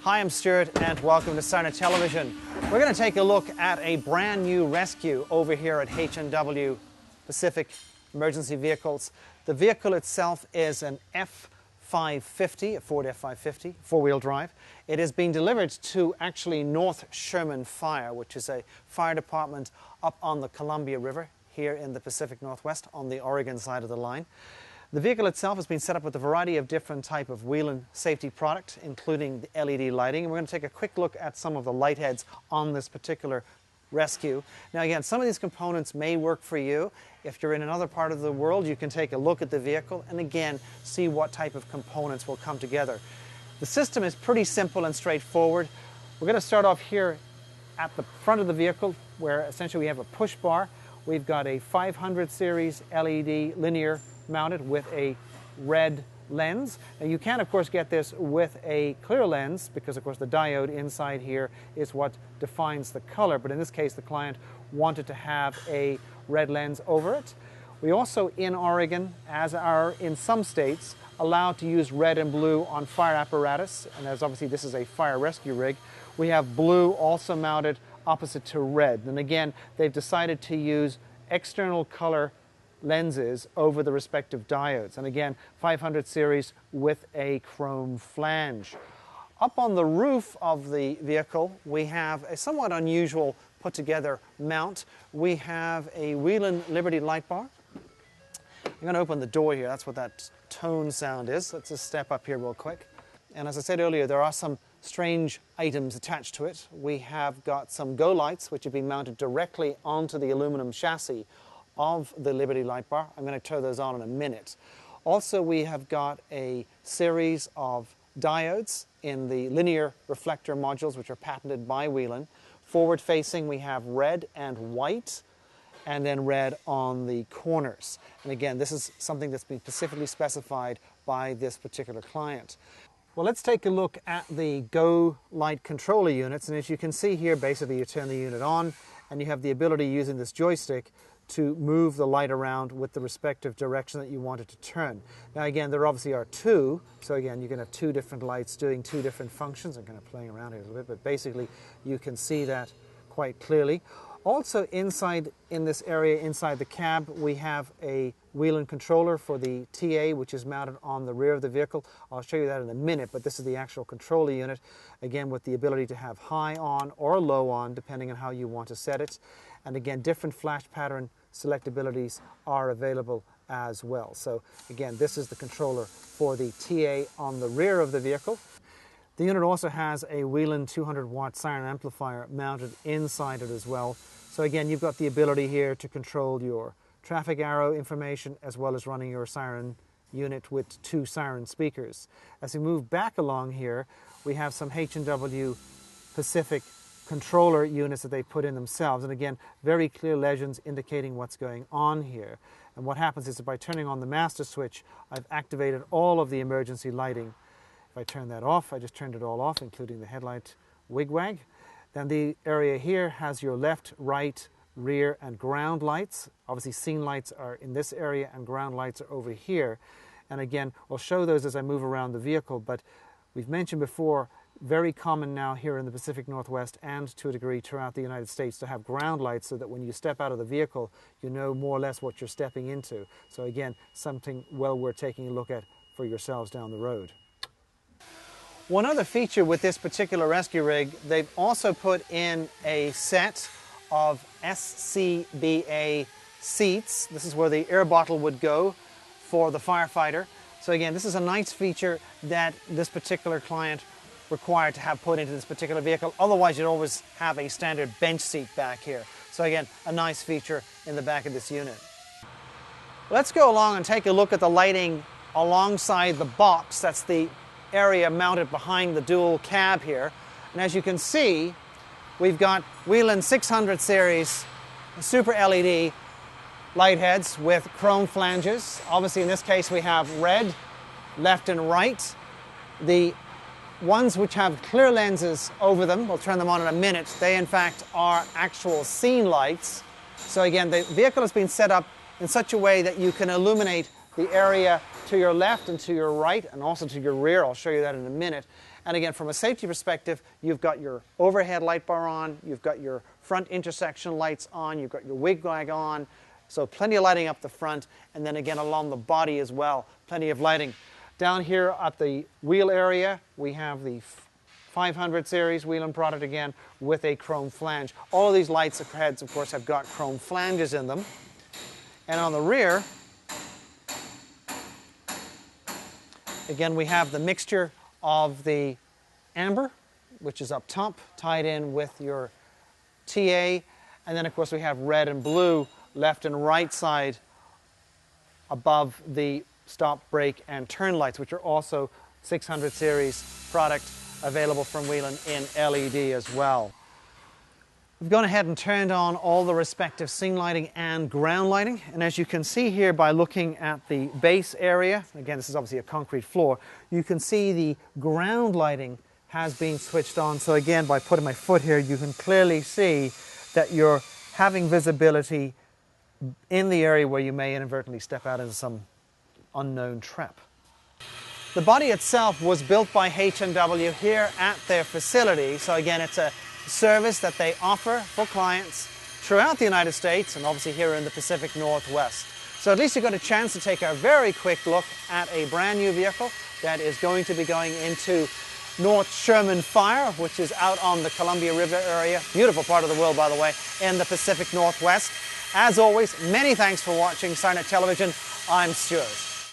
Hi, I'm Stuart and welcome to Siren Television. We're going to take a look at a brand new rescue over here at H&W Pacific Emergency Vehicles. The vehicle itself is an F550, a Ford F550, four-wheel drive. It is being delivered to actually North Sherman Fire, which is a fire department up on the Columbia River here in the Pacific Northwest on the Oregon side of the line. The vehicle itself has been set up with a variety of different type of Whelan safety product, including the LED lighting. And we're going to take a quick look at some of the light heads on this particular rescue. Now again, some of these components may work for you. If you're in another part of the world, you can take a look at the vehicle and again, see what type of components will come together. The system is pretty simple and straightforward. We're going to start off here at the front of the vehicle, where essentially we have a push bar. We've got a 500 series LED linear mounted with a red lens. Now you can of course get this with a clear lens because of course the diode inside here is what defines the color, but in this case the client wanted to have a red lens over it. We also in Oregon, as are in some states, allowed to use red and blue on fire apparatus, and as obviously this is a fire rescue rig, we have blue also mounted opposite to red. And again, they've decided to use external color lenses over the respective diodes, and again 500 series with a chrome flange. Up on the roof of the vehicle we have a somewhat unusual put together mount. We have a Whelan Liberty light bar. I'm going to open the door here, that's what that tone sound is. Let's just step up here real quick. And as I said earlier, there are some strange items attached to it. We have got some go lights which have been mounted directly onto the aluminum chassis of the Liberty light bar. I'm going to turn those on in a minute. Also, we have got a series of diodes in the linear reflector modules which are patented by Whelan. Forward facing we have red and white, and then red on the corners. And again, this is something that's been specifically specified by this particular client. Well, let's take a look at the go light controller units, and as you can see here, basically you turn the unit on and you have the ability using this joystick to move the light around with the respective direction that you want it to turn. Now again, there obviously are two, so again you can have two different lights doing two different functions. I'm kind of playing around here a little bit, but basically you can see that quite clearly. Also inside, in this area inside the cab, we have a Whelan controller for the TA, which is mounted on the rear of the vehicle. I'll show you that in a minute, but this is the actual controller unit, again with the ability to have high on or low on depending on how you want to set it. And again, different flash pattern selectabilities are available as well. So again, this is the controller for the TA on the rear of the vehicle. The unit also has a Whelan 200-watt siren amplifier mounted inside it as well. So again, you've got the ability here to control your traffic arrow information as well as running your siren unit with two siren speakers. As we move back along here, we have some H&W Pacific controller units that they put in themselves, and again very clear legends indicating what's going on here. And what happens is that by turning on the master switch, I've activated all of the emergency lighting. If I turn that off, I just turned it all off, including the headlight wigwag. Then the area here has your left, right, rear and ground lights. Obviously scene lights are in this area and ground lights are over here, and again I'll show those as I move around the vehicle, but we've mentioned before, very common now here in the Pacific Northwest and to a degree throughout the United States to have ground lights so that when you step out of the vehicle you know more or less what you're stepping into. So again, something well worth taking a look at for yourselves down the road. One other feature with this particular rescue rig, they've also put in a set of SCBA seats. This is where the air bottle would go for the firefighter. So again, this is a nice feature that this particular client required to have put into this particular vehicle. Otherwise, you'd always have a standard bench seat back here. So again, a nice feature in the back of this unit. Let's go along and take a look at the lighting alongside the box. That's the area mounted behind the dual cab here. And as you can see, we've got Whelan 600 series super LED light heads with chrome flanges. Obviously in this case we have red, left and right. The ones which have clear lenses over them, we'll turn them on in a minute, they in fact are actual scene lights. So again, the vehicle has been set up in such a way that you can illuminate the area to your left and to your right and also to your rear. I'll show you that in a minute. And again, from a safety perspective, you've got your overhead light bar on, you've got your front intersection lights on, you've got your wig-wag on, so plenty of lighting up the front, and then again along the body as well, plenty of lighting. Down here at the wheel area, we have the 500 series Whelan product again with a chrome flange. All of these lights heads, of course, have got chrome flanges in them. And on the rear, again, we have the mixture of the amber, which is up top, tied in with your TA. And then, of course, we have red and blue left and right side above the stop, brake, and turn lights, which are also 600 series product available from Whelan in LED as well. We've gone ahead and turned on all the respective scene lighting and ground lighting, and as you can see here by looking at the base area, again this is obviously a concrete floor, you can see the ground lighting has been switched on. So again, by putting my foot here, you can clearly see that you're having visibility in the area where you may inadvertently step out into some unknown trap. The body itself was built by H&W here at their facility. So again, it's a service that they offer for clients throughout the United States and obviously here in the Pacific Northwest. So at least you got a chance to take a very quick look at a brand new vehicle that is going to be going into North Sherman Fire, which is out on the Columbia River area. Beautiful part of the world, by the way, in the Pacific Northwest. As always, many thanks for watching Sarnet Television. I'm Stuart.